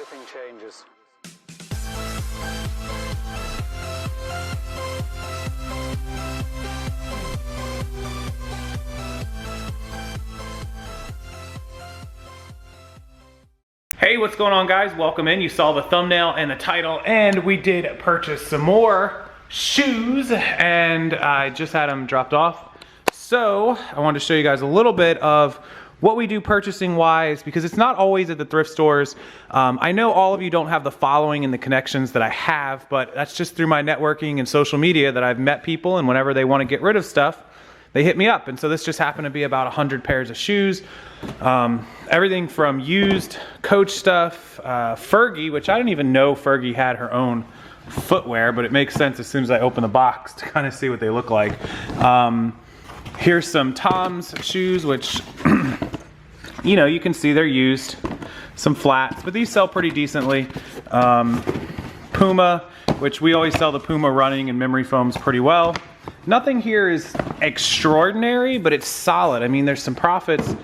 everything changes. Hey, what's going on, guys? Welcome in. You saw the thumbnail and the title, and we did purchase some more shoes, and I just had them dropped off. So I wanted to show you guys a little bit of what we do purchasing wise, because it's not always at the thrift stores. I know all of you don't have the following and the connections that I have, but that's just through my networking and social media that I've met people, and whenever they want to get rid of stuff, they hit me up. And so this just happened to be about 100 pairs of shoes. Everything from used Coach stuff, Fergie, which I didn't even know Fergie had her own footwear, but it makes sense as soon as I open the box to kind of see what they look like. Here's some Tom's shoes, which, you know, you can see they're used. Some flats, but these sell pretty decently. Puma, which we always sell the Puma running and memory foams pretty well. Nothing here is extraordinary, but it's solid. I mean, there's some profits.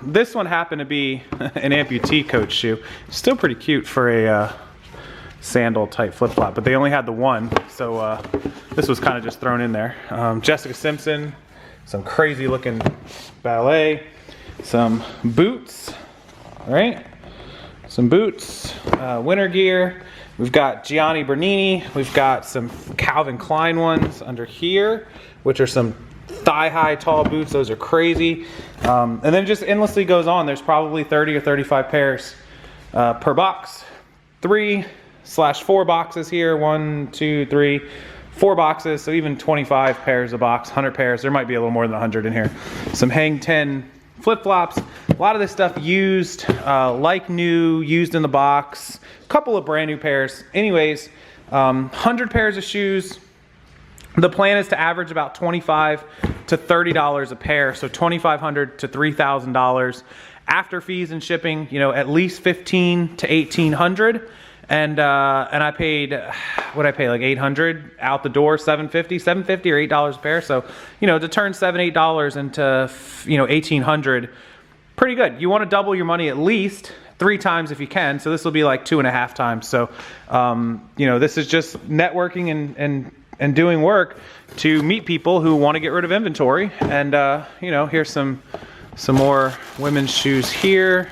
This one happened to be an amputee Coach shoe. Still pretty cute for a sandal type flip-flop, but they only had the one, so this was kind of just thrown in there. Jessica Simpson, some crazy looking ballet, some boots, all right? Some boots, winter gear. We've got Gianni Bernini. We've got some Calvin Klein ones under here, which are some thigh-high tall boots. Those are crazy. And then it just endlessly goes on. There's probably 30 or 35 pairs per box. 3/4 boxes here. 1, 2, 3, 4 boxes. So even 25 pairs a box, 100 pairs. There might be a little more than 100 in here. Some Hang 10 flip-flops. A lot of this stuff used, like new, used in the box. A couple of brand new pairs. Anyways, 100 pairs of shoes. The plan is to average about $25 to $30 a pair, so $2,500 to $3,000 after fees and shipping. You know, at least $1,500 to $1,800. And I paid, what I pay, like $800 out the door, $750 or $8 a pair. So, you know, to turn $7, $8 into, you know, $1,800, pretty good. You want to double your money at least 3 times if you can. So this will be like 2.5 times. So, you know, this is just networking and doing work to meet people who want to get rid of inventory. And, you know, here's some more women's shoes here.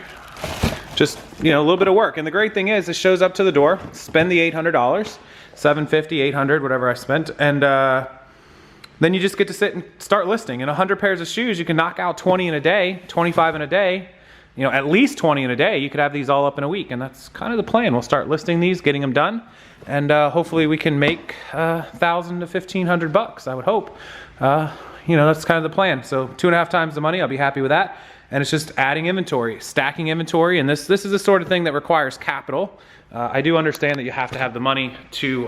Just, you know, a little bit of work. And the great thing is, it shows up to the door, spend the $800, $750, $800, whatever I spent, and then you just get to sit and start listing. And 100 pairs of shoes, you can knock out 20 in a day, 25 in a day, you know, at least 20 in a day. You could have these all up in a week, and that's kind of the plan. We'll start listing these, getting them done, and hopefully we can make $1,000 to $1,500, I would hope. You know, that's kind of the plan. So 2.5 times the money, I'll be happy with that. And it's just adding inventory, stacking inventory, and this is the sort of thing that requires capital. I do understand that you have to have the money to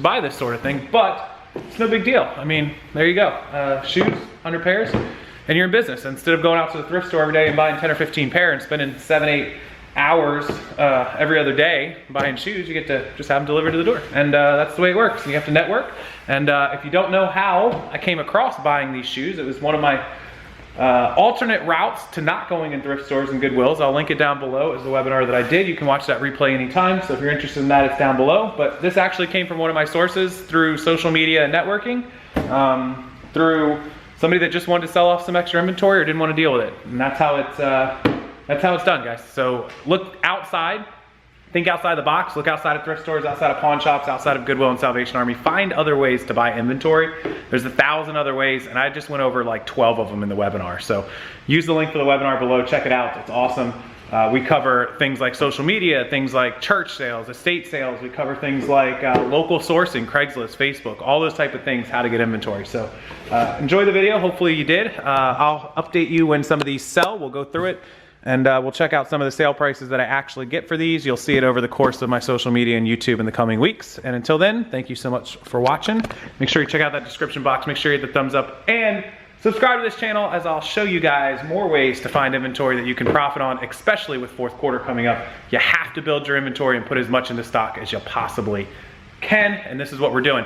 buy this sort of thing, but it's no big deal. I mean, there you go. Shoes, 100 pairs, and you're in business. Instead of going out to the thrift store every day and buying 10 or 15 pair and spending 7, 8 hours every other day buying shoes, you get to just have them delivered to the door. And that's the way it works. You have to network. And if you don't know how I came across buying these shoes, it was one of my alternate routes to not going in thrift stores and Goodwills. I'll link it down below as the webinar that I did. You can watch that replay anytime. So if you're interested in that, it's down below. But this actually came from one of my sources through social media and networking, through somebody that just wanted to sell off some extra inventory or didn't want to deal with it. And that's how it's done, guys. So look outside. Think outside the box, look outside of thrift stores, outside of pawn shops, outside of Goodwill and Salvation Army. Find other ways to buy inventory. There's 1,000 other ways, and I just went over like 12 of them in the webinar. So use the link for the webinar below, check it out, it's awesome. We cover things like social media, things like church sales, estate sales. We cover things like local sourcing, Craigslist, Facebook, all those type of things, how to get inventory. So enjoy the video, hopefully you did. I'll update you when some of these sell, we'll go through it. And we'll check out some of the sale prices that I actually get for these. You'll see it over the course of my social media and YouTube in the coming weeks. And until then, thank you so much for watching. Make sure you check out that description box. Make sure you hit the thumbs up and subscribe to this channel, as I'll show you guys more ways to find inventory that you can profit on, especially with fourth quarter coming up. You have to build your inventory and put as much into stock as you possibly can. And this is what we're doing.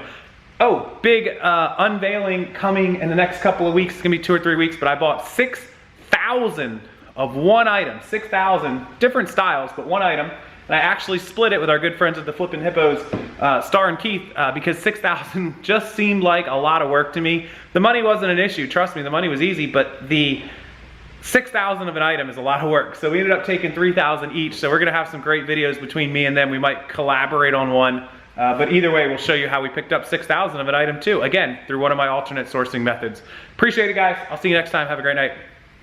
Oh, big unveiling coming in the next couple of weeks. It's gonna be 2 or 3 weeks, but I bought 6,000 of one item, 6,000 different styles, but one item. And I actually split it with our good friends at the Flippin' Hippos, Star and Keith, because 6,000 just seemed like a lot of work to me. The money wasn't an issue, trust me, the money was easy, but the 6,000 of an item is a lot of work. So we ended up taking 3,000 each. So we're gonna have some great videos between me and them. We might collaborate on one. But either way, we'll show you how we picked up 6,000 of an item too. Again, through one of my alternate sourcing methods. Appreciate it, guys. I'll see you next time. Have a great night.